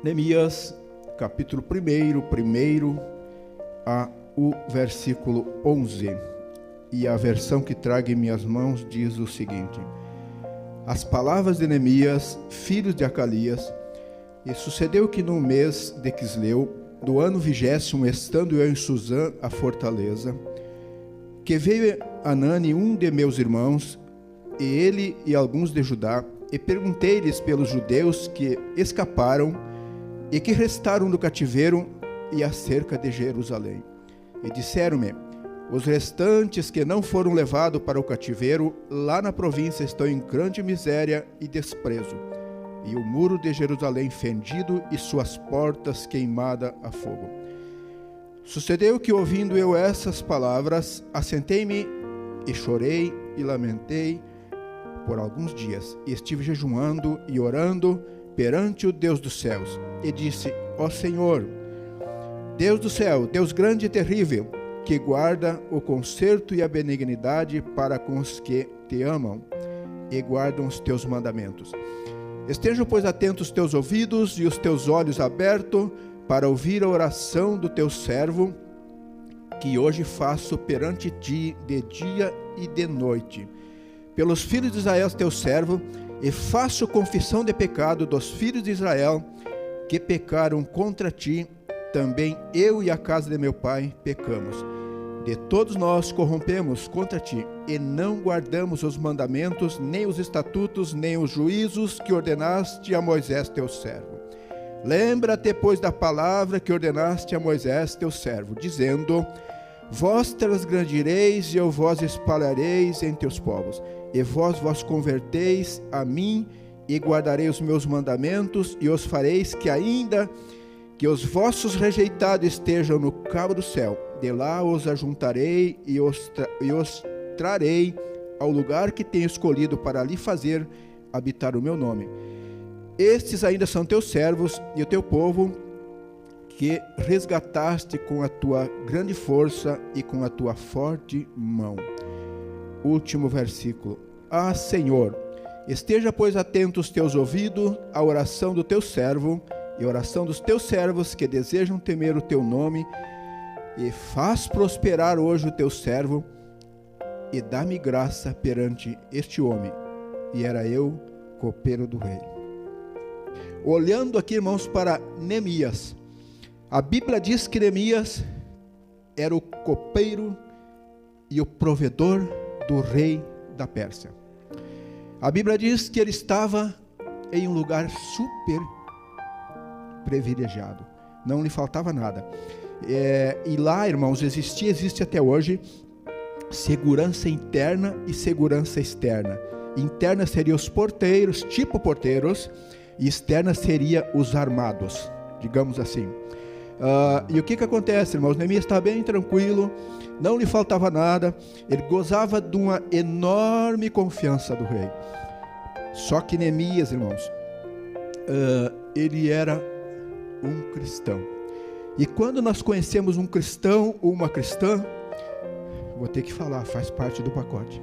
Neemias, capítulo 1 a o versículo 11. E a versão que trago em minhas mãos diz o seguinte: As palavras de Neemias, filho de Acalias. E sucedeu que no mês de Quisleu, do ano 20º, estando eu em Susã, a fortaleza, que veio Anani, um de meus irmãos, e ele e alguns de Judá, e perguntei-lhes pelos judeus que escaparam e que restaram do cativeiro e acerca de Jerusalém. E disseram-me: os restantes que não foram levados para o cativeiro, lá na província estão em grande miséria e desprezo, e o muro de Jerusalém fendido e suas portas queimadas a fogo. Sucedeu que, ouvindo eu essas palavras, assentei-me e chorei e lamentei por alguns dias, e estive jejuando e orando perante o Deus dos céus, e disse: ó Senhor, Deus do céu, Deus grande e terrível, que guarda o conserto e a benignidade para com os que te amam e guardam os teus mandamentos. Estejam, pois, atentos os teus ouvidos e os teus olhos abertos para ouvir a oração do teu servo, que hoje faço perante ti de dia e de noite, pelos filhos de Israel, teu servo, e faço confissão de pecado dos filhos de Israel, que pecaram contra ti. Também eu e a casa de meu pai pecamos. De todos nós corrompemos contra ti, e não guardamos os mandamentos, nem os estatutos, nem os juízos que ordenaste a Moisés teu servo. Lembra-te, pois, da palavra que ordenaste a Moisés teu servo, dizendo: vós transgredireis e eu vos espalhareis entre os povos, e vós converteis a mim, e guardarei os meus mandamentos, e os fareis que ainda que os vossos rejeitados estejam no cabo do céu. De lá os ajuntarei e os trarei ao lugar que tenho escolhido para ali fazer habitar o meu nome. Estes ainda são teus servos e o teu povo, que resgataste com a tua grande força e com a tua forte mão. Último versículo. Ah, Senhor, esteja, pois, atento os teus ouvidos à oração do teu servo e a oração dos teus servos que desejam temer o teu nome, e faz prosperar hoje o teu servo, e dá-me graça perante este homem. E era eu, copeiro do rei. Olhando aqui, irmãos, para Neemias, a Bíblia diz que Neemias era o copeiro e o provedor do rei da Pérsia. A Bíblia diz que ele estava em um lugar super privilegiado, não lhe faltava nada. E lá, irmãos, existe até hoje segurança interna e segurança externa. Interna seria os porteiros, tipo porteiros, e externa seria os armados, digamos assim. E o que acontece, irmãos? Neemias estava bem tranquilo, não lhe faltava nada, ele gozava de uma enorme confiança do rei. Só que Neemias, irmãos, ele era um cristão. E quando nós conhecemos um cristão ou uma cristã, vou ter que falar, faz parte do pacote.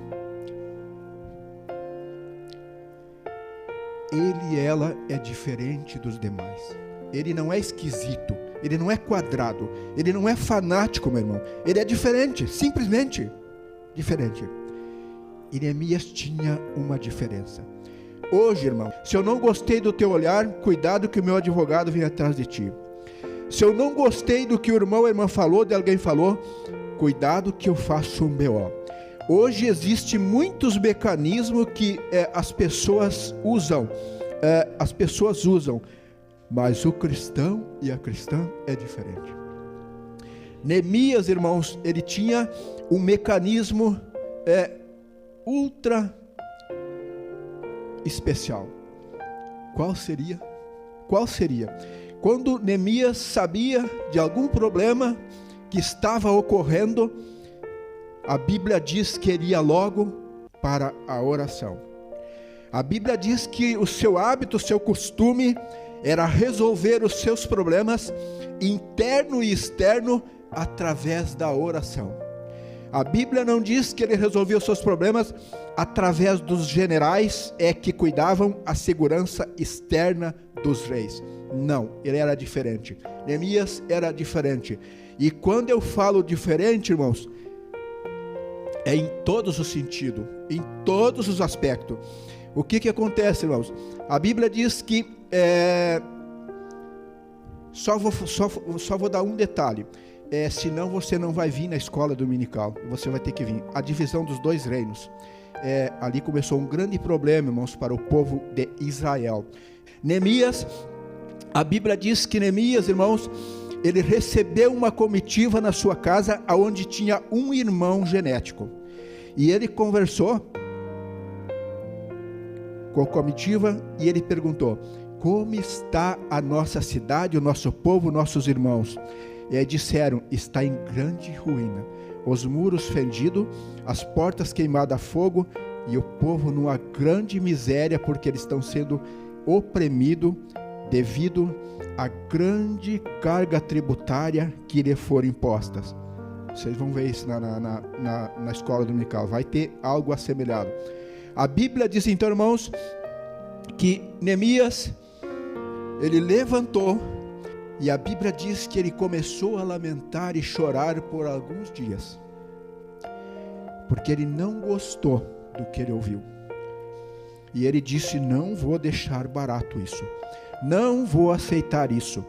Ele e ela é diferente dos demais. Ele não é esquisito, ele não é quadrado, ele não é fanático, meu irmão. Ele é diferente, simplesmente diferente. E Neemias tinha uma diferença. Hoje, irmão, se eu não gostei do teu olhar, cuidado que o meu advogado vem atrás de ti. Se eu não gostei do que o irmão ou a irmã falou, de alguém falou, cuidado que eu faço um BO. Hoje existem muitos mecanismos que as pessoas usam, mas o cristão e a cristã é diferente. Neemias, irmãos, ele tinha um mecanismo ultra especial. Qual seria? Quando Neemias sabia de algum problema que estava ocorrendo, a Bíblia diz que ele ia logo para a oração. A Bíblia diz que o seu hábito, o seu costume era resolver os seus problemas interno e externo através da oração. A Bíblia não diz que ele resolvia os seus problemas através dos generais que cuidavam a segurança externa dos reis. Não, ele era diferente. Neemias era diferente. E quando eu falo diferente, irmãos, é em todos os sentidos, em todos os aspectos. O que acontece, irmãos? A Bíblia diz que só vou dar um detalhe. Senão você não vai vir na escola dominical. Você vai ter que vir. A divisão dos dois reinos. Ali começou um grande problema, irmãos, para o povo de Israel. Neemias, a Bíblia diz que Neemias, irmãos, ele recebeu uma comitiva na sua casa, onde tinha um irmão genético. E ele conversou com a comitiva e ele perguntou: como está a nossa cidade, o nosso povo, nossos irmãos? E disseram: está em grande ruína, os muros fendidos, as portas queimadas a fogo, e o povo numa grande miséria, porque eles estão sendo oprimidos devido à grande carga tributária que lhe foram impostas. Vocês vão ver isso na escola dominical, vai ter algo assemelhado. A Bíblia diz então, irmãos, que Neemias, ele levantou, e a Bíblia diz que ele começou a lamentar e chorar por alguns dias, porque ele não gostou do que ele ouviu. E ele disse: não vou deixar barato isso, não vou aceitar isso.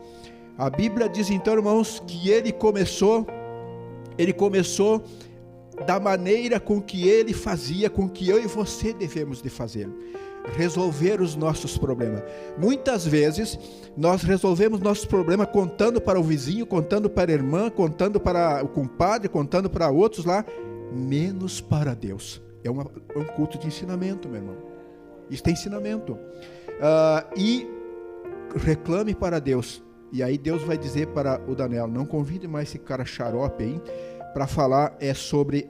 A Bíblia diz então, irmãos, que ele começou da maneira com que ele fazia, com que eu e você devemos de fazer: resolver os nossos problemas. Muitas vezes nós resolvemos nossos problemas contando para o vizinho, contando para a irmã, contando para o compadre, contando para outros lá, menos para Deus. É um culto de ensinamento, meu irmão. Isso é ensinamento. E reclame para Deus. E aí Deus vai dizer para o Daniel: não convide mais esse cara xarope aí para falar sobre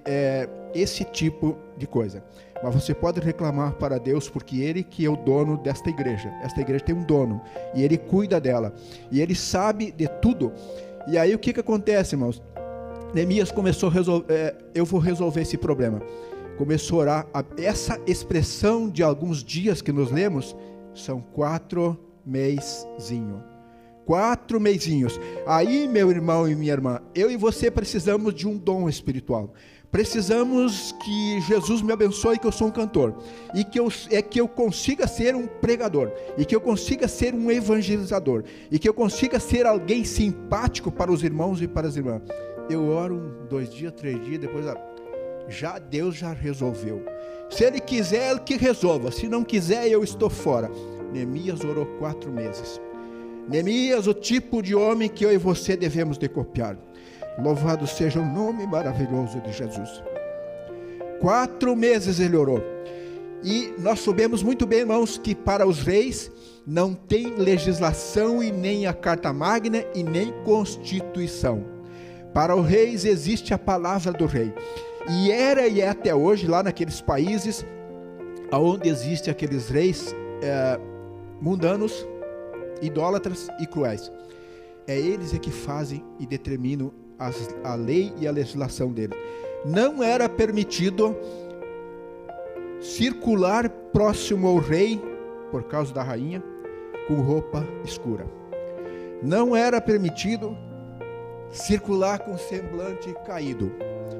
esse tipo de coisa. Mas você pode reclamar para Deus, porque Ele que é o dono desta igreja. Esta igreja tem um dono, e Ele cuida dela, e Ele sabe de tudo. E aí o que acontece, irmãos? Neemias começou a resolver, eu vou resolver esse problema. Começou a orar. Essa expressão de alguns dias que nós lemos, são 4 mesinhos. 4 mesinhos. Aí, meu irmão e minha irmã, eu e você precisamos de um dom espiritual. Precisamos que Jesus me abençoe, que eu sou um cantor, e que eu consiga ser um pregador, e que eu consiga ser um evangelizador, e que eu consiga ser alguém simpático para os irmãos e para as irmãs. Eu oro 2 dias, 3 dias, depois Deus já resolveu. Se Ele quiser, Ele que resolva. Se não quiser, eu estou fora. Neemias orou 4 meses. Neemias, o tipo de homem que eu e você devemos de copiar. Louvado seja o nome maravilhoso de Jesus. 4 meses ele orou. E nós sabemos muito bem, irmãos, que para os reis não tem legislação, e nem a carta magna, e nem constituição. Para os reis existe a palavra do rei. E era e é até hoje, lá naqueles países onde existem aqueles reis mundanos, idólatras e cruéis. Eles que fazem e determinam a lei e a legislação deles. Não era permitido circular próximo ao rei, por causa da rainha, com roupa escura. Não era permitido circular com semblante caído,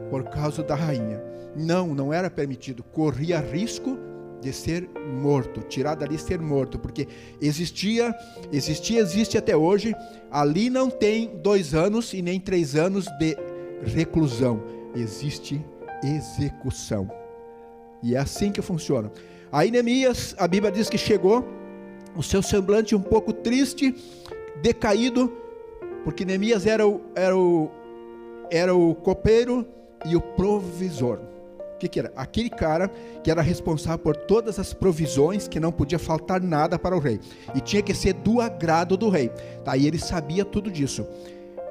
por causa da rainha. Não era permitido. Corria risco de ser morto, tirar dali, ser morto, porque existe até hoje. Ali não tem 2 anos e nem 3 anos de reclusão, existe execução, e é assim que funciona. Aí Neemias, a Bíblia diz que chegou, o seu semblante um pouco triste, decaído, porque Neemias era o copeiro e o provisor. O que era? Aquele cara que era responsável por todas as provisões, que não podia faltar nada para o rei, e tinha que ser do agrado do rei. E ele sabia tudo disso.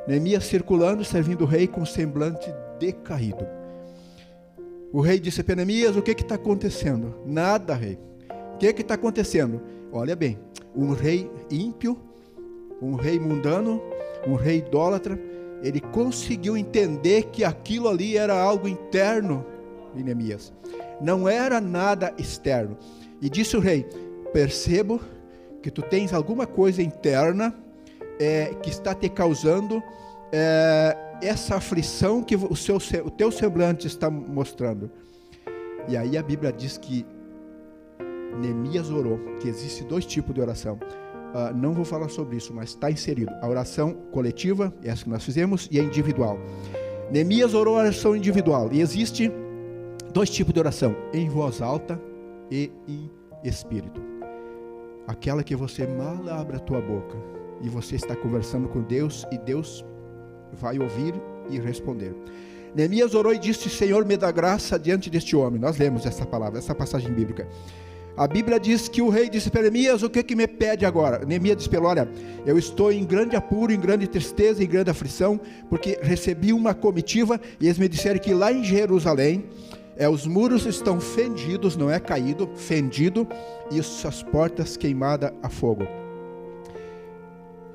Neemias circulando, servindo o rei com semblante decaído. O rei disse para Neemias: o que está acontecendo? Nada, rei. O que está acontecendo? Olha bem, um rei ímpio, um rei mundano, um rei idólatra, ele conseguiu entender que aquilo ali era algo interno de Neemias, não era nada externo. E disse o rei: percebo que tu tens alguma coisa interna que está te causando essa aflição que o teu semblante está mostrando. E aí a Bíblia diz que Neemias orou, que existe 2 tipos de oração. Não vou falar sobre isso, mas está inserido. A oração coletiva, essa que nós fizemos, e a individual. Neemias orou a oração individual. E existe 2 tipos de oração, em voz alta e em espírito. Aquela que você mal abre a tua boca e você está conversando com Deus e Deus vai ouvir e responder. Neemias orou e disse: Senhor, me dá graça diante deste homem. Nós lemos essa palavra, essa passagem bíblica. A Bíblia diz que o rei disse para Neemias: o que me pede agora? Neemias disse: olha, eu estou em grande apuro, em grande tristeza, em grande aflição, porque recebi uma comitiva e eles me disseram que lá em Jerusalém os muros estão fendidos, não é caído, fendido, e as portas queimadas a fogo.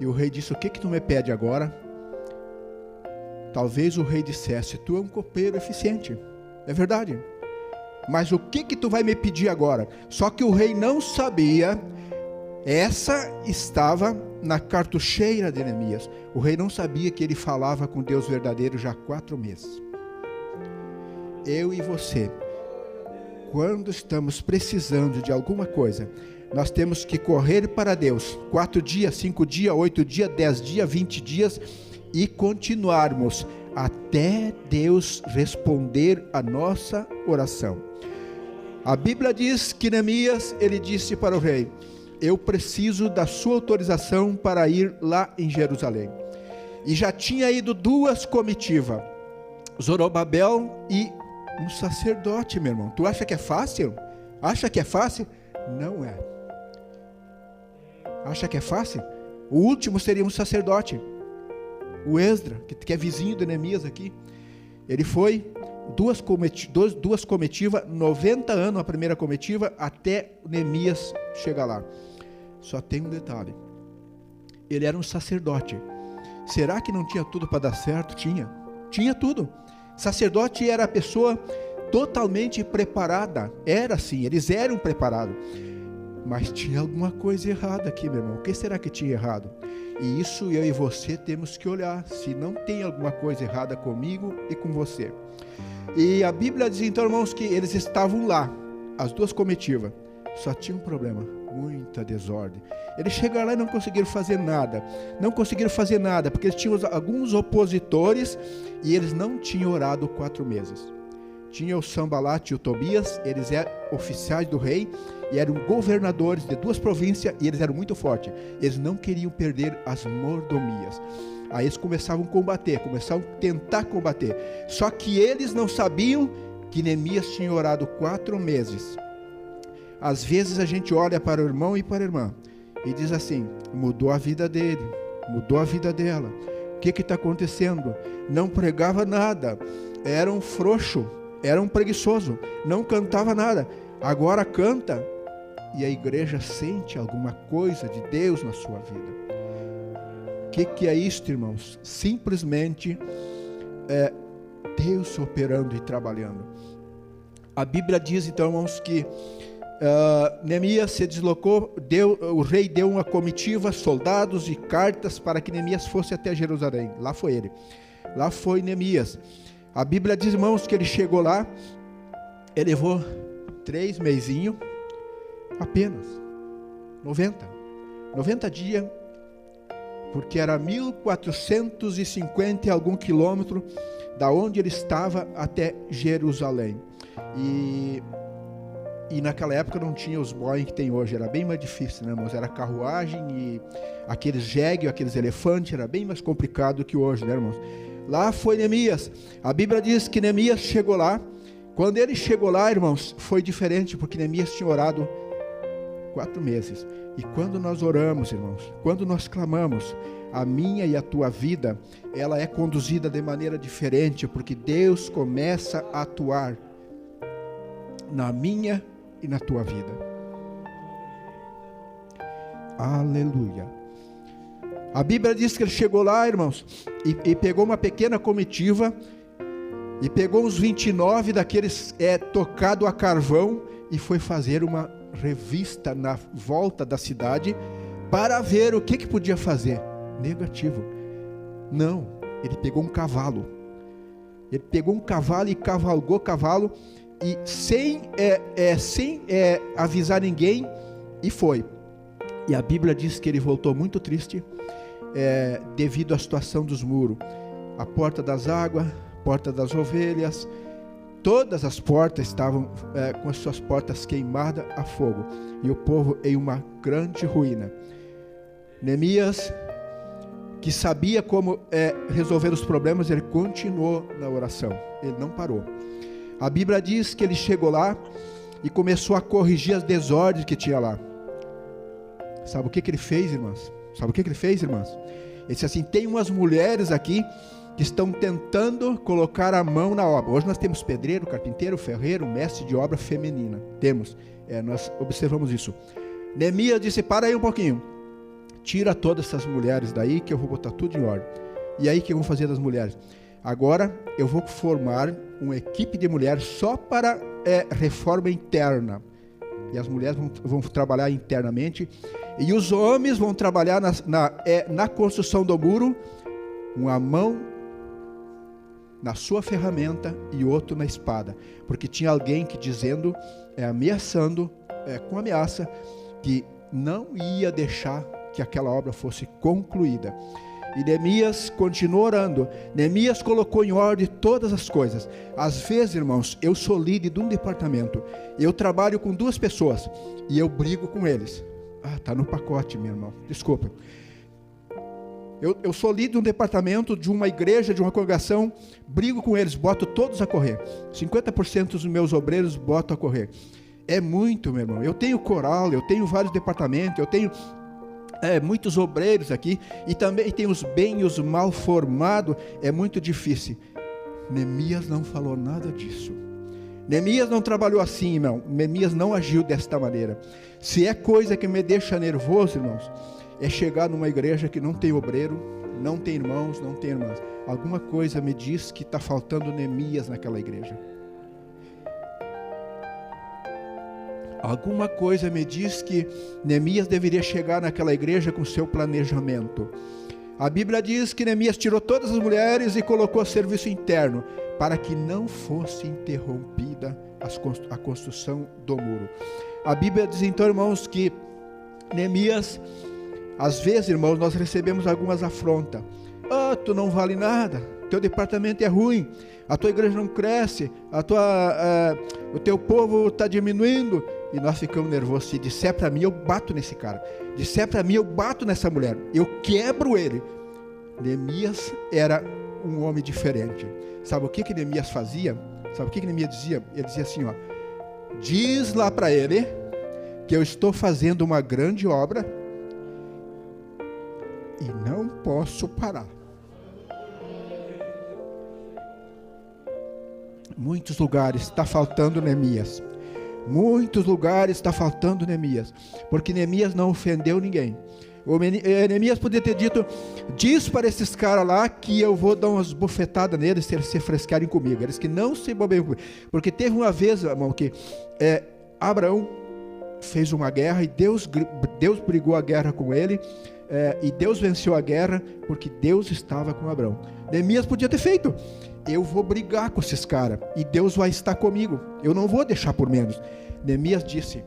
E o rei disse: o que tu me pede agora? Talvez o rei dissesse: tu é um copeiro eficiente, é verdade, mas o que tu vai me pedir agora? Só que o rei não sabia, essa estava na cartucheira de Neemias. O rei não sabia que ele falava com Deus verdadeiro já há 4 meses. Eu e você, quando estamos precisando de alguma coisa, nós temos que correr para Deus, 4 dias, 5 dias, 8 dias, 10 dias, 20 dias, e continuarmos até Deus responder a nossa oração. A Bíblia diz que Neemias, ele disse para o rei: eu preciso da sua autorização para ir lá em Jerusalém. E já tinha ido 2 comitivas, Zorobabel e um sacerdote, meu irmão. Tu acha que é fácil? Acha que é fácil? Não é. Acha que é fácil? O último seria um sacerdote, o Esdra, que é vizinho de Neemias aqui. Ele foi 2 comitivas, 90 anos a primeira comitiva, até Neemias chegar lá. Só tem um detalhe: ele era um sacerdote. Será que não tinha tudo para dar certo? Tinha tudo. Sacerdote era a pessoa totalmente preparada. Era assim, eles eram preparados. Mas tinha alguma coisa errada aqui, meu irmão. O que será que tinha errado? E isso eu e você temos que olhar, se não tem alguma coisa errada comigo e com você. E a Bíblia diz então, irmãos, que eles estavam lá, as 2 comitivas. Só tinha um problema: muita desordem. Eles chegaram lá e não conseguiram fazer nada. Não conseguiram fazer nada, porque eles tinham alguns opositores e eles não tinham orado 4 meses. Tinha o Sambalat e o Tobias, eles eram oficiais do rei e eram governadores de 2 províncias, e eles eram muito fortes. Eles não queriam perder as mordomias. Aí eles começavam a combater, começavam a tentar combater. Só que eles não sabiam que Neemias tinha orado 4 meses. Às vezes a gente olha para o irmão e para a irmã e diz assim: mudou a vida dele, mudou a vida dela. O que está acontecendo? Não pregava nada, era um frouxo, era um preguiçoso, não cantava nada. Agora canta, e a igreja sente alguma coisa de Deus na sua vida. O que é isto, irmãos? Simplesmente Deus operando e trabalhando. A Bíblia diz então, irmãos, que Neemias se deslocou, o rei deu uma comitiva, soldados e cartas para que Neemias fosse até Jerusalém. Lá foi ele, lá foi Neemias. A Bíblia diz, irmãos, que ele chegou lá, ele levou 3 mesinhos, apenas 90 dias, porque era 1450 e algum quilômetro da onde ele estava até Jerusalém. E naquela época não tinha os Boeing que tem hoje, era bem mais difícil, né, irmãos? Era carruagem e aqueles jegue, aqueles elefantes, era bem mais complicado que hoje, né, irmãos? Lá foi Neemias. A Bíblia diz que Neemias chegou lá. Quando ele chegou lá, irmãos, foi diferente, porque Neemias tinha orado 4 meses. E quando nós oramos, irmãos, quando nós clamamos, a minha e a tua vida, ela é conduzida de maneira diferente, porque Deus começa a atuar na minha e na tua vida. Aleluia. A Bíblia diz que ele chegou lá, irmãos, e pegou uma pequena comitiva, e pegou uns 29 daqueles tocado a carvão, e foi fazer uma revista na volta da cidade, para ver o que podia fazer. Negativo. Não, ele pegou um cavalo. Ele pegou um cavalo e cavalgou o cavalo, e sem avisar ninguém, e foi. E a Bíblia diz que ele voltou muito triste, devido à situação dos muros. A porta das águas, porta das ovelhas, todas as portas estavam com as suas portas queimadas a fogo, e o povo em uma grande ruína. Neemias, que sabia como resolver os problemas, ele continuou na oração, ele não parou. A Bíblia diz que ele chegou lá e começou a corrigir as desordens que tinha lá. Sabe o que ele fez, irmãs? Ele disse assim: tem umas mulheres aqui que estão tentando colocar a mão na obra. Hoje nós temos pedreiro, carpinteiro, ferreiro, mestre de obra feminina. Temos, nós observamos isso. Neemias disse: para aí um pouquinho, tira todas essas mulheres daí, que eu vou botar tudo em ordem. E aí, o que eu vou fazer das mulheres? Agora eu vou formar uma equipe de mulheres só para reforma interna. E as mulheres vão trabalhar internamente, e os homens vão trabalhar na construção do muro, uma mão na sua ferramenta e outro na espada, porque tinha alguém que dizendo, ameaçando, com ameaça, que não ia deixar que aquela obra fosse concluída. E Neemias continuou orando. Neemias colocou em ordem todas as coisas. Às vezes, irmãos, eu sou líder de um departamento, eu trabalho com 2 pessoas e eu brigo com eles. Está no pacote, meu irmão, desculpa. Eu sou líder de um departamento, de uma igreja, de uma congregação, brigo com eles, boto todos a correr. 50% dos meus obreiros boto a correr. É muito, meu irmão. Eu tenho coral, eu tenho vários departamentos, eu tenho muitos obreiros aqui, e também tem os bem e os mal formados. É muito difícil. Neemias não falou nada disso. Neemias não trabalhou assim, irmão. Neemias não agiu desta maneira. Se é coisa que me deixa nervoso, irmãos, é chegar numa igreja que não tem obreiro, não tem irmãos, não tem irmãs. Alguma coisa me diz que está faltando Neemias naquela igreja. Alguma coisa me diz que Neemias deveria chegar naquela igreja com seu planejamento. A Bíblia diz que Neemias tirou todas as mulheres e colocou a serviço interno, para que não fosse interrompida a construção do muro. A Bíblia diz então, irmãos, que Neemias, às vezes, irmãos, nós recebemos algumas afrontas. Tu não vale nada, teu departamento é ruim, a tua igreja não cresce, o teu povo está diminuindo, e nós ficamos nervosos. Se disser para mim, eu bato nesse cara, disser para mim, eu bato nessa mulher, eu quebro ele. Neemias era um homem diferente. Sabe o que Neemias fazia? Sabe o que Neemias dizia? Ele dizia assim, diz lá para ele que eu estou fazendo uma grande obra e não posso parar. Muitos lugares está faltando Neemias. Muitos lugares está faltando Neemias, porque Neemias não ofendeu ninguém. Neemias podia ter dito: diz para esses caras lá que eu vou dar umas bofetadas neles se eles se frescarem comigo. Eles que não se bobeiam comigo. Porque teve uma vez, irmão, que Abraão fez uma guerra e Deus brigou a guerra com ele, e Deus venceu a guerra porque Deus estava com Abraão. Neemias podia ter feito: eu vou brigar com esses caras e Deus vai estar comigo, eu não vou deixar por menos. Neemias disse: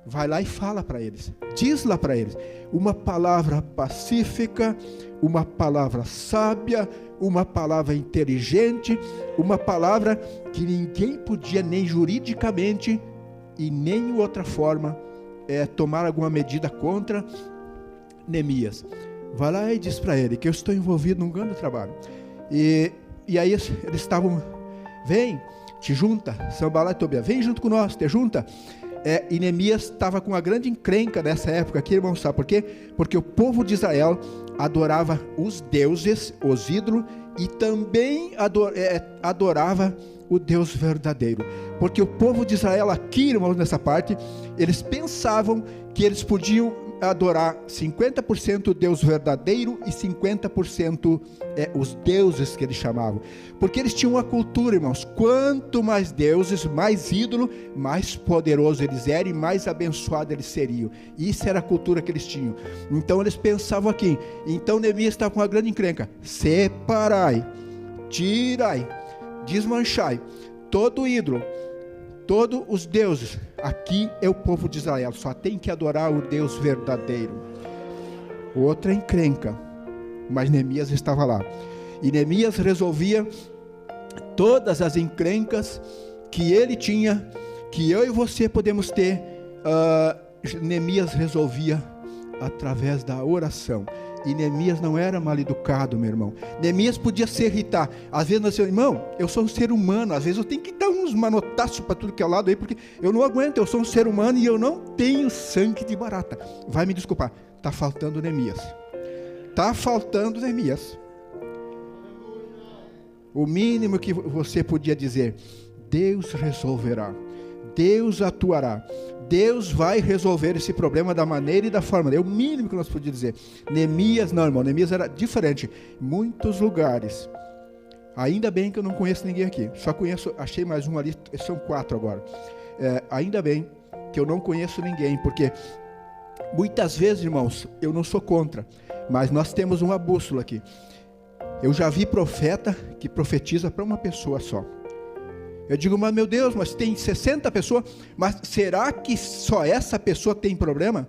vai lá e fala para eles, diz lá para eles, uma palavra pacífica, uma palavra sábia, uma palavra inteligente, uma palavra que ninguém podia, nem juridicamente e nem outra forma, tomar alguma medida contra Neemias. Vai lá e diz para ele que eu estou envolvido num grande trabalho. E aí eles estavam: vem, te junta, Sanbalá e Tobias, vem junto com nós, te junta. E Neemias estava com uma grande encrenca nessa época aqui, irmão, sabe por quê? Porque o povo de Israel adorava os deuses, os ídolos, e também adorava o Deus verdadeiro. Porque o povo de Israel aqui, irmãos, nessa parte, eles pensavam que eles podiam adorar 50% o Deus verdadeiro e 50% os deuses que eles chamavam. Porque eles tinham uma cultura, irmãos, quanto mais deuses, mais ídolo, mais poderoso eles eram e mais abençoado eles seriam. Isso era a cultura que eles tinham. Então eles pensavam aqui. Então Neemias estava com uma grande encrenca: separai, tirai, desmanchai todo ídolo, todos os deuses. Aqui é o povo de Israel, só tem que adorar o Deus verdadeiro. Outra encrenca, mas Neemias estava lá, e Neemias resolvia todas as encrencas que ele tinha, que eu e você podemos ter. Neemias resolvia através da oração. E Neemias não era mal educado, meu irmão. Neemias podia se irritar. Às vezes nós dizemos: irmão, eu sou um ser humano. Às vezes eu tenho que dar uns manotaços para tudo que é ao lado aí, porque eu não aguento. Eu sou um ser humano e eu não tenho sangue de barata. Vai me desculpar. Está faltando Neemias. Está faltando Neemias. O mínimo que você podia dizer: Deus resolverá. Deus atuará. Deus vai resolver esse problema da maneira e da forma. É o mínimo que nós podíamos dizer. Neemias não, irmão. Neemias era diferente. Muitos lugares. Ainda bem que eu não conheço ninguém aqui. Só conheço, achei mais um ali, são 4 agora. Ainda bem que eu não conheço ninguém, porque muitas vezes, irmãos, eu não sou contra, mas nós temos uma bússola aqui. Eu já vi profeta que profetiza para uma pessoa só. Eu digo: mas meu Deus, mas tem 60 pessoas, mas será que só essa pessoa tem problema?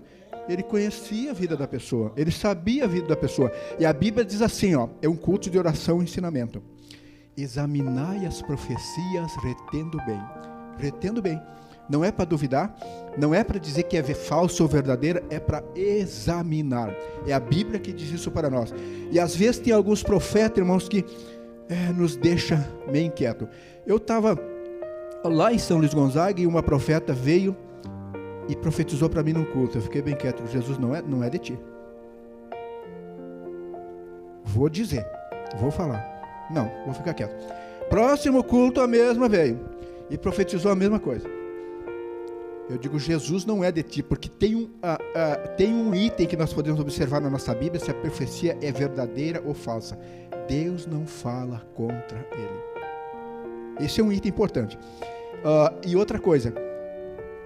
Ele conhecia a vida da pessoa, ele sabia a vida da pessoa. E a Bíblia diz assim, é um culto de oração e ensinamento: examinai as profecias retendo bem. Retendo bem. Não é para duvidar, não é para dizer que é falso ou verdadeira, é para examinar. É a Bíblia que diz isso para nós. E às vezes tem alguns profetas, irmãos, que nos deixa meio inquieto. Eu estava lá em São Luís Gonzaga e uma profeta veio e profetizou para mim num culto. Eu fiquei bem quieto: Jesus não é de ti. Vou dizer, vou falar. Não, vou ficar quieto. Próximo culto a mesma veio e profetizou a mesma coisa. Eu digo: Jesus não é de ti, porque tem um item que nós podemos observar na nossa Bíblia, se a profecia é verdadeira ou falsa. Deus não fala contra ele. Esse é um item importante. E outra coisa,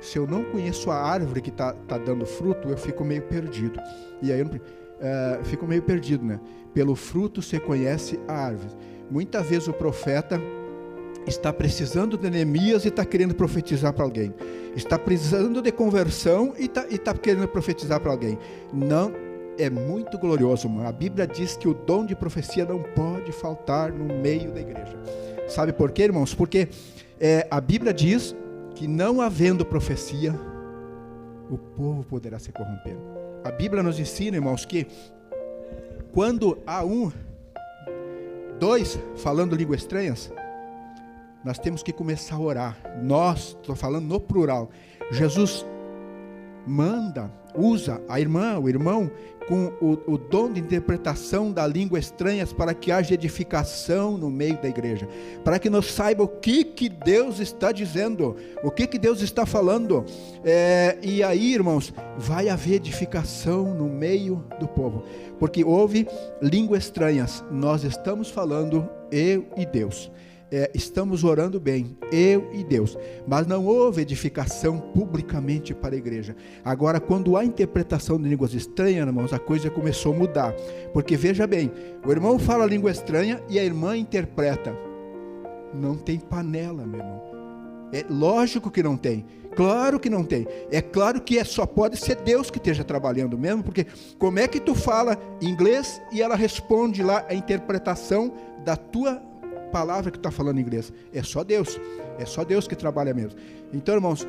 se eu não conheço a árvore que está dando fruto, eu fico meio perdido. E aí eu fico meio perdido, né? Pelo fruto você conhece a árvore. Muitas vezes o profeta está precisando de Neemias e está querendo profetizar para alguém. Está precisando de conversão e está querendo profetizar para alguém. Não, é muito glorioso, mano. A Bíblia diz que o dom de profecia não pode faltar no meio da igreja. Sabe por quê, irmãos? Porque a Bíblia diz que não havendo profecia, o povo poderá se corromper. A Bíblia nos ensina, irmãos, que quando há 2 falando línguas estranhas, nós temos que começar a orar. Nós, estou falando no plural. Jesus usa a irmã, o irmão, com o dom de interpretação da língua estranhas para que haja edificação no meio da igreja, para que nós saibamos o que Deus está dizendo, o que Deus está falando, e aí, irmãos, vai haver edificação no meio do povo, porque houve línguas estranhas, nós estamos falando eu e Deus. Estamos orando bem, eu e Deus, mas não houve edificação publicamente para a igreja. Agora, quando há interpretação de línguas estranhas, irmãos, a coisa começou a mudar, porque veja bem, o irmão fala a língua estranha e a irmã interpreta. Não tem panela, meu irmão. É lógico que não tem, claro que não tem. É claro que só pode ser Deus que esteja trabalhando mesmo, porque como é que tu fala inglês e ela responde lá a interpretação da tua palavra que está falando em inglês? É só Deus que trabalha mesmo. Então, irmãos,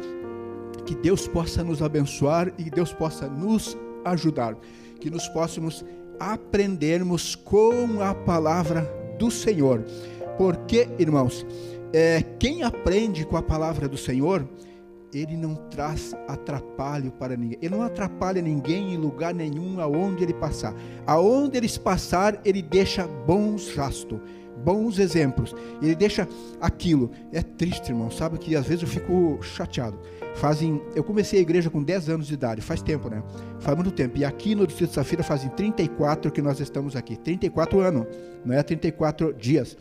que Deus possa nos abençoar e Deus possa nos ajudar, que nós possamos aprendermos com a palavra do Senhor, porque, irmãos, quem aprende com a palavra do Senhor, ele não traz atrapalho para ninguém, ele não atrapalha ninguém em lugar nenhum aonde ele passar. Aonde eles passar, ele deixa bons rastros, bons exemplos. Ele deixa aquilo. É triste, irmão, sabe que às vezes eu fico chateado. Eu comecei a igreja com 10 anos de idade, faz tempo, né? Faz muito tempo. E aqui no Distrito Safira fazem 34 que nós estamos aqui. 34 anos, não é 34 dias.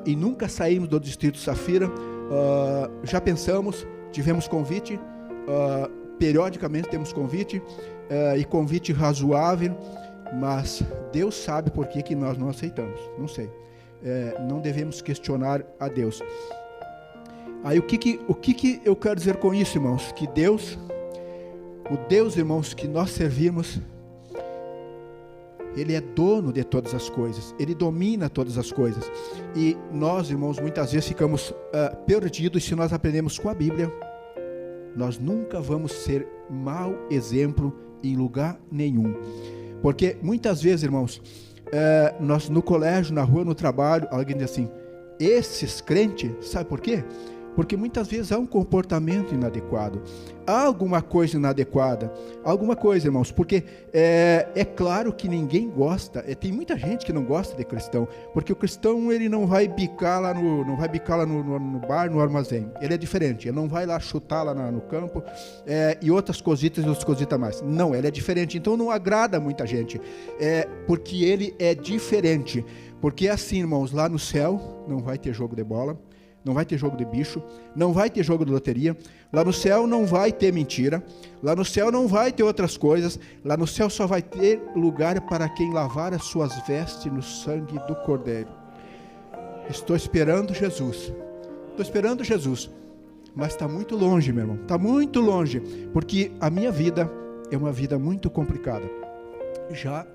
E nunca saímos do Distrito Safira. Já pensamos, tivemos convite, periodicamente temos convite, e convite razoável, mas Deus sabe por que nós não aceitamos. Não sei. Não devemos questionar a Deus. Aí o que eu quero dizer com isso, irmãos? Que Deus, o Deus, irmãos, que nós servimos, Ele é dono de todas as coisas, Ele domina todas as coisas. E nós, irmãos, muitas vezes ficamos perdidos se nós aprendemos com a Bíblia. Nós nunca vamos ser mau exemplo em lugar nenhum. Porque muitas vezes, irmãos, nós no colégio, na rua, no trabalho, alguém diz assim, esses crentes, sabe por quê? Porque muitas vezes há um comportamento inadequado, há alguma coisa inadequada, alguma coisa, irmãos, porque é claro que ninguém gosta, tem muita gente que não gosta de cristão, porque o cristão ele não vai bicar lá no bar, no armazém, ele é diferente, ele não vai lá chutar lá no campo, e outras cositas mais, não, ele é diferente, então não agrada muita gente, porque ele é diferente, porque assim, irmãos, lá no céu não vai ter jogo de bola, não vai ter jogo de bicho, não vai ter jogo de loteria, lá no céu não vai ter mentira, lá no céu não vai ter outras coisas, lá no céu só vai ter lugar para quem lavar as suas vestes no sangue do Cordeiro. Estou esperando Jesus, mas está muito longe, meu irmão, está muito longe, porque a minha vida é uma vida muito complicada. Já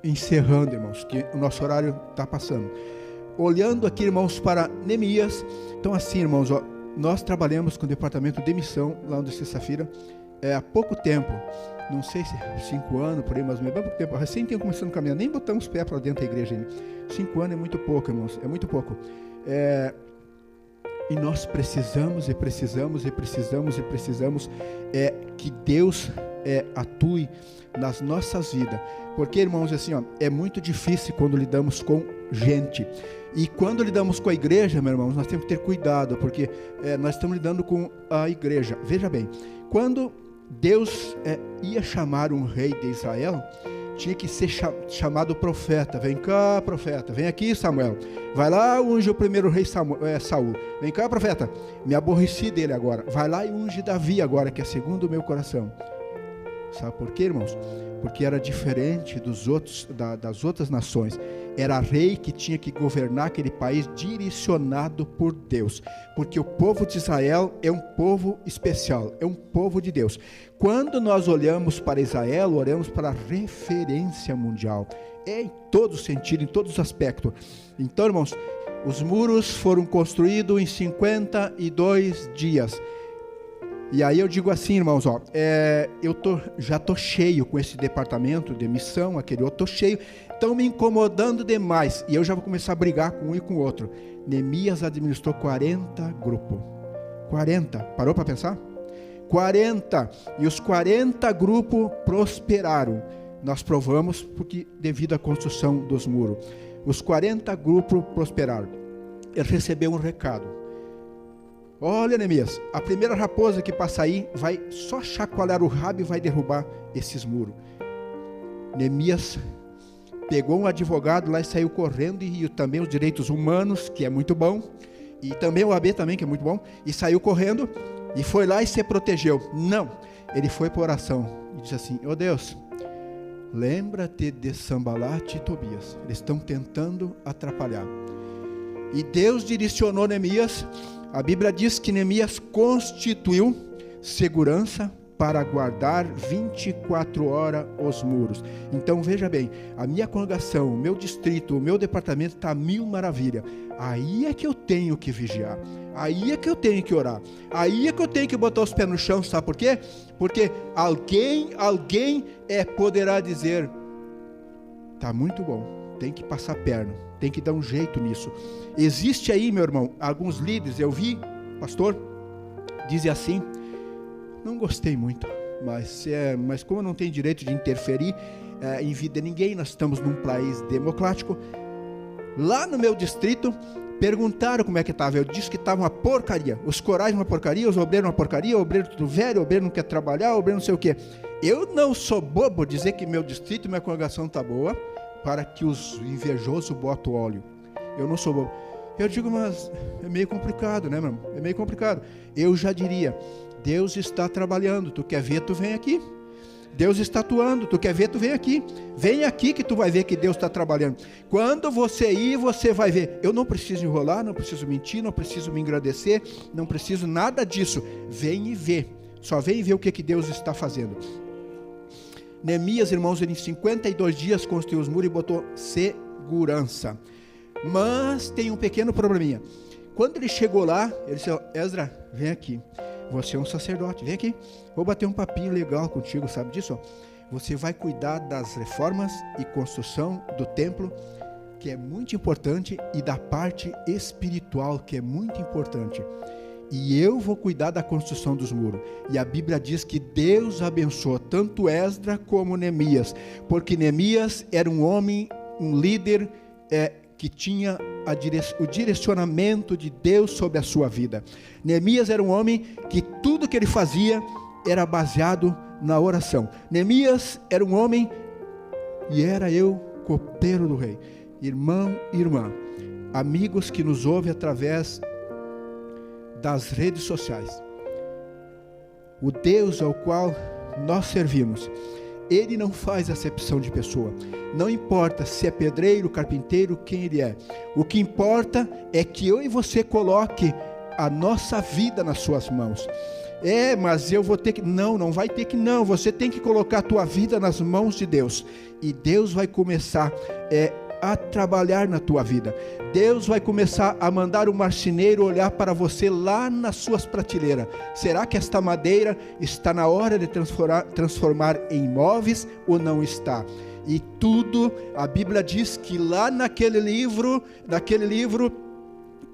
encerrando, irmãos, que o nosso horário está passando. Olhando aqui, irmãos, para Neemias. Então assim, irmãos, nós trabalhamos com o departamento de missão lá no Distrito Safira há pouco tempo, não sei se 5 anos, por aí, mas bem pouco tempo, recém tenho começando a caminhar, nem botamos pé para dentro da igreja ainda. 5 anos é muito pouco, irmãos, é muito pouco. E nós precisamos que Deus atue nas nossas vidas, porque, irmãos, assim, é muito difícil quando lidamos com gente, e quando lidamos com a igreja, meus irmãos, nós temos que ter cuidado, porque nós estamos lidando com a igreja. Veja bem, quando Deus ia chamar um rei de Israel, tinha que ser chamado profeta. Vem cá, profeta, vem aqui, Samuel, vai lá, unge o primeiro rei Saul, vem cá, profeta, me aborreci dele agora, vai lá e unge Davi agora, que é segundo o meu coração. Sabe por quê, irmãos? Porque era diferente das outras nações. Era rei que tinha que governar aquele país direcionado por Deus. Porque o povo de Israel é um povo especial, é um povo de Deus. Quando nós olhamos para Israel, olhamos para a referência mundial. Em todo sentido, em todos os aspectos. Então, irmãos, os muros foram construídos em 52 dias. E aí eu digo assim, irmãos, já estou cheio com esse departamento de missão, aquele outro, estou cheio, estão me incomodando demais, e eu já vou começar a brigar com um e com o outro. Neemias administrou 40 grupos, 40, parou para pensar? 40, e os 40 grupos prosperaram, nós provamos, porque devido à construção dos muros, os 40 grupos prosperaram. Ele recebeu um recado. Olha, Neemias, a primeira raposa que passa aí vai só chacoalhar o rabo e vai derrubar esses muros. Neemias pegou um advogado lá e saiu correndo, e também os direitos humanos, que é muito bom, e também o AB também, que é muito bom, e saiu correndo, e foi lá e se protegeu. Não, ele foi para oração, e disse assim, Deus, lembra-te de Sambalate e Tobias, eles estão tentando atrapalhar. E Deus direcionou Neemias. A Bíblia diz que Neemias constituiu segurança para guardar 24 horas os muros. Então veja bem, a minha congregação, o meu distrito, o meu departamento está a mil maravilha. Aí é que eu tenho que vigiar, aí é que eu tenho que orar, aí é que eu tenho que botar os pés no chão, sabe por quê? Porque alguém poderá dizer, está muito bom, tem que passar perna, tem que dar um jeito nisso. Existe aí, meu irmão, alguns líderes, eu vi, pastor, dizem assim, não gostei muito, mas como eu não tenho direito de interferir em vida de ninguém, nós estamos num país democrático, Lá no meu distrito, perguntaram como é que estava. Eu disse que estava uma porcaria. Os corais uma porcaria, os obreiros uma porcaria, o obreiro tudo velho, o obreiro não quer trabalhar, o obreiro não sei o quê. Eu não sou bobo dizer que meu distrito e minha congregação está boa para que os invejosos botem óleo. Eu não sou bobo. Eu digo, mas é meio complicado, né, meu irmão? É meio complicado. Eu já diria, Deus está trabalhando. Tu quer ver, tu vem aqui. Deus está atuando, tu quer ver, tu vem aqui. Vem aqui que tu vai ver que Deus está trabalhando. Quando você ir, você vai ver. Eu não preciso enrolar, não preciso mentir, não preciso me engrandecer, não preciso nada disso. Vem e vê. Só vem e vê o que Deus está fazendo. Neemias, irmãos, ele em 52 dias construiu os muros e botou segurança. Mas tem um pequeno probleminha. Quando ele chegou lá, ele disse, Esdra, vem aqui. Você é um sacerdote, vem aqui, vou bater um papinho legal contigo, sabe disso? Você vai cuidar das reformas e construção do templo, que é muito importante, e da parte espiritual, que é muito importante. E eu vou cuidar da construção dos muros. E a Bíblia diz que Deus abençoou tanto Esdra como Neemias, porque Neemias era um homem, um líder, que tinha o direcionamento de Deus sobre a sua vida. Neemias era um homem que tudo que ele fazia era baseado na oração. Neemias era um homem, e era eu, copeiro do rei. Irmão e irmã, amigos que nos ouvem através das redes sociais, o Deus ao qual nós servimos, Ele não faz acepção de pessoa. Não importa se é pedreiro, carpinteiro, quem ele é. O que importa é que eu e você coloque a nossa vida nas suas mãos. Mas eu vou ter que... Não vai ter que não. Você tem que colocar a tua vida nas mãos de Deus. E Deus vai começar a trabalhar na tua vida. Deus vai começar a mandar o marceneiro olhar para você lá nas suas prateleiras. Será que esta madeira está na hora de transformar em móveis ou não está? E tudo, a Bíblia diz que lá naquele livro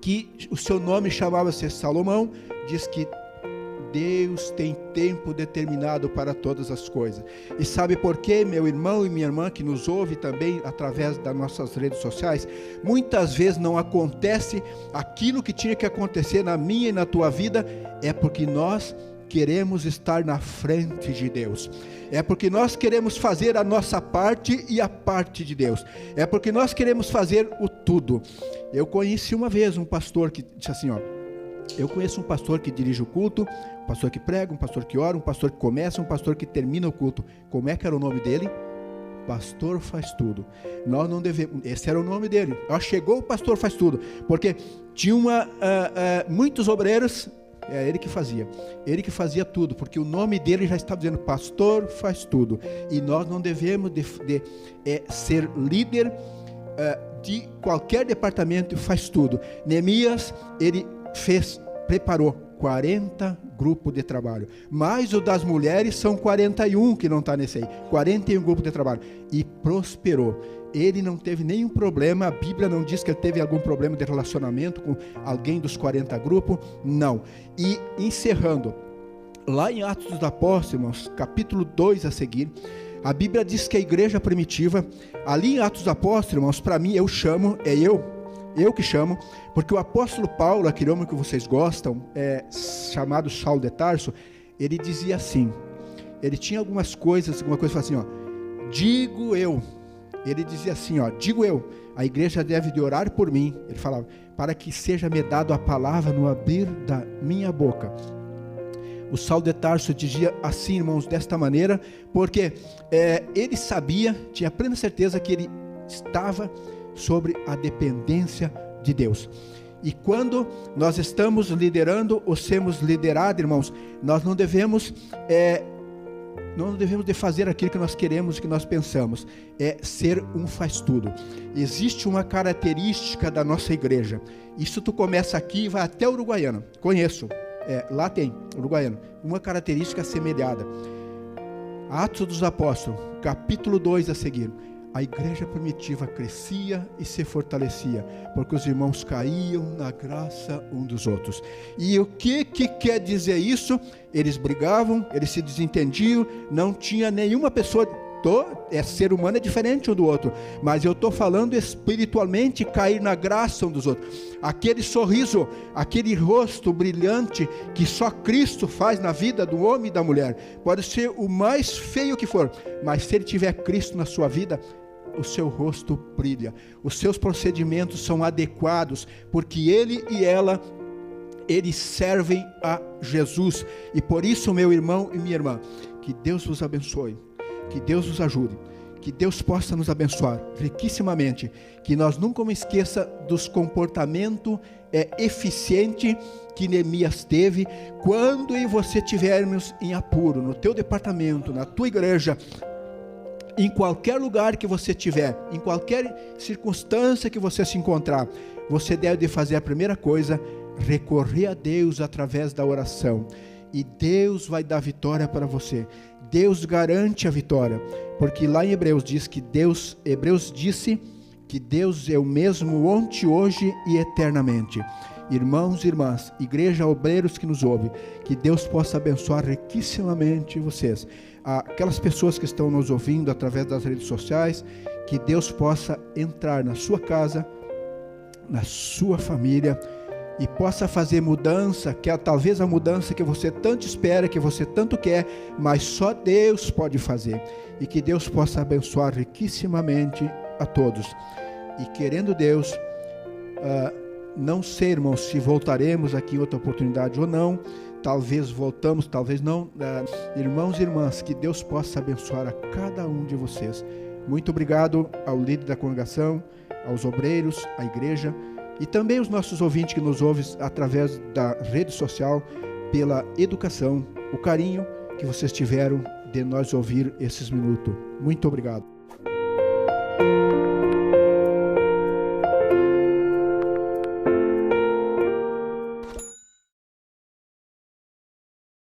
que o seu nome chamava-se Salomão, diz que Deus tem tempo determinado para todas as coisas. E sabe por quê, meu irmão e minha irmã que nos ouve também através das nossas redes sociais? Muitas vezes não acontece aquilo que tinha que acontecer na minha e na tua vida, é porque nós queremos estar na frente de Deus. É porque nós queremos fazer a nossa parte e a parte de Deus. É porque nós queremos fazer o tudo. Eu conheci uma vez um pastor que disse assim, eu conheço um pastor que dirige o culto, um pastor que prega, um pastor que ora, um pastor que começa, um pastor que termina o culto. Como é que era o nome dele? Pastor faz tudo. Nós não devemos, esse era o nome dele. Chegou o pastor faz tudo, porque tinha muitos obreiros. Ele que fazia tudo, porque o nome dele já estava dizendo, pastor faz tudo, e nós não devemos ser líder de qualquer departamento e faz tudo. Neemias, ele preparou 40 grupos de trabalho, mais o das mulheres são 41 que não está nesse aí, 41 grupos de trabalho, e prosperou. Ele não teve nenhum problema, a Bíblia não diz que ele teve algum problema de relacionamento com alguém dos 40 grupos, não. E encerrando, lá em Atos dos Apóstolos, capítulo 2 a seguir, a Bíblia diz que a igreja primitiva, ali em Atos dos Apóstolos, irmãos, para mim eu chamo, eu que chamo, porque o apóstolo Paulo, aquele homem que vocês gostam, chamado Saulo de Tarso, ele dizia assim, ele tinha alguma coisa assim, digo eu, ele dizia assim, digo eu, a igreja deve de orar por mim, ele falava, para que seja me dado a palavra no abrir da minha boca. O Saulo de Tarso dizia assim, irmãos, desta maneira, porque ele sabia, tinha plena certeza que ele estava sobre a dependência de Deus. E quando nós estamos liderando ou sermos liderados, irmãos, nós não devemos de fazer aquilo que nós queremos, que nós pensamos, ser um faz tudo. Existe uma característica da nossa igreja, isso tu começa aqui e vai até Uruguaiana, conheço, lá tem, Uruguaiana, uma característica semelhada. Atos dos Apóstolos, capítulo 2 a seguir, a igreja primitiva crescia e se fortalecia, porque os irmãos caíam na graça um dos outros. E o que quer dizer isso? Eles brigavam, eles se desentendiam, não tinha nenhuma pessoa ser humano é diferente um do outro, mas eu estou falando espiritualmente, cair na graça um dos outros. Aquele sorriso, aquele rosto brilhante que só Cristo faz na vida do homem e da mulher, pode ser o mais feio que for, mas se ele tiver Cristo na sua vida, o seu rosto brilha, os seus procedimentos são adequados, porque ele e ela, eles servem a Jesus. E por isso, meu irmão e minha irmã, que Deus vos abençoe, que Deus nos ajude, que Deus possa nos abençoar riquissimamente, que nós nunca me esqueça dos comportamentos eficientes que Neemias teve. Quando eu e você tivermos em apuro, no teu departamento, na tua igreja, em qualquer lugar que você estiver, em qualquer circunstância que você se encontrar, você deve fazer a primeira coisa, recorrer a Deus através da oração, e Deus vai dar vitória para você. Deus garante a vitória, porque lá em Hebreus disse que Deus é o mesmo ontem, hoje e eternamente. Irmãos e irmãs, igreja, obreiros que nos ouvem, que Deus possa abençoar riquissimamente vocês. Aquelas pessoas que estão nos ouvindo através das redes sociais, que Deus possa entrar na sua casa, na sua família, e possa fazer mudança, que é talvez a mudança que você tanto espera, que você tanto quer, mas só Deus pode fazer. E que Deus possa abençoar riquissimamente a todos. E querendo Deus, não sei, irmãos, se voltaremos aqui em outra oportunidade ou não, talvez voltamos, talvez não. Irmãos e irmãs, que Deus possa abençoar a cada um de vocês. Muito obrigado ao líder da congregação, aos obreiros, à igreja, e também os nossos ouvintes que nos ouvem através da rede social, pela educação, o carinho que vocês tiveram de nós ouvir esses minutos. Muito obrigado.